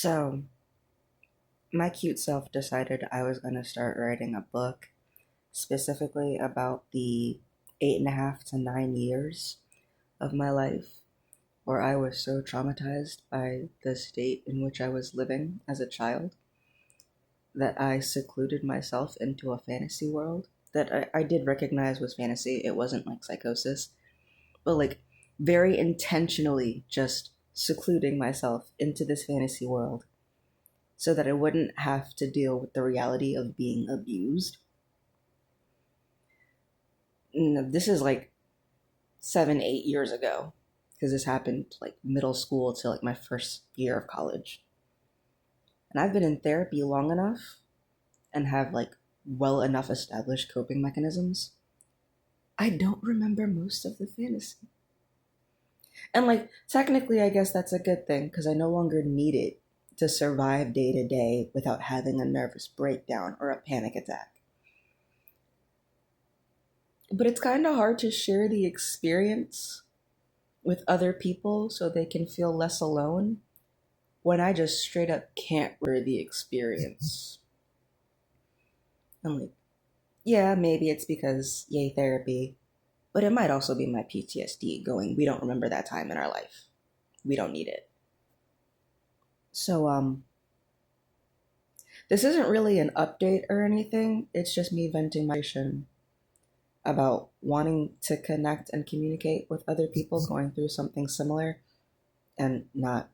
So, my cute self decided I was going to start writing a book specifically about the 8.5 to 9 years of my life where I was so traumatized by the state in which I was living as a child that I secluded myself into a fantasy world that I did recognize was fantasy. It wasn't like psychosis, but like very intentionally just secluding myself into this fantasy world so that I wouldn't have to deal with the reality of being abused. This is like 7, 8 years ago because this happened like middle school to like my first year of college. And I've been in therapy long enough and have like well enough established coping mechanisms. I don't remember most of the fantasy. And like technically, I guess that's a good thing because I no longer need it to survive day to day without having a nervous breakdown or a panic attack. But it's kind of hard to share the experience with other people so they can feel less alone when I just straight up can't wear the experience. I'm like, yeah, maybe it's because yay therapy, but it might also be my PTSD going, we don't remember that time in our life. We don't need it. So, this isn't really an update or anything. It's just me venting my frustration about wanting to connect and communicate with other people going through something similar and not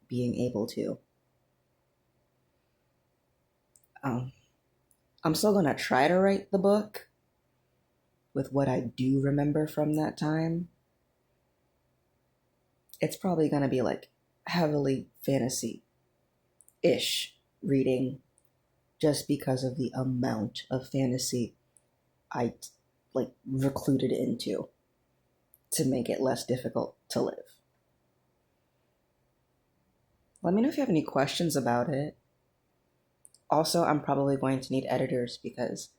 being able to. I'm still going to try to write the book with what I do remember from that time. It's probably going to be like heavily fantasy-ish reading just because of the amount of fantasy I like recluded into to make it less difficult to live. Let me know if you have any questions about it. Also, I'm probably going to need editors because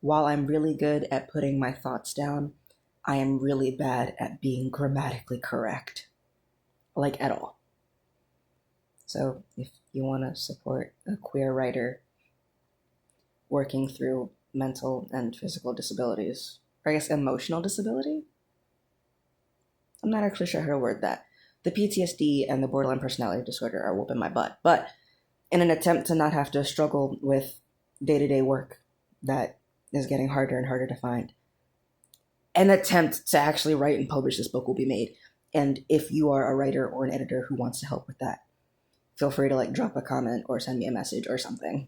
while I'm really good at putting my thoughts down, I am really bad at being grammatically correct. Like at all. So if you want to support a queer writer working through mental and physical disabilities, or I guess emotional disability? I'm not actually sure how to word that. The PTSD and the borderline personality disorder are whooping my butt, but in an attempt to not have to struggle with day-to-day work that is getting harder and harder to find, an attempt to actually write and publish this book will be made. And if you are a writer or an editor who wants to help with that, feel free to like drop a comment or send me a message or something.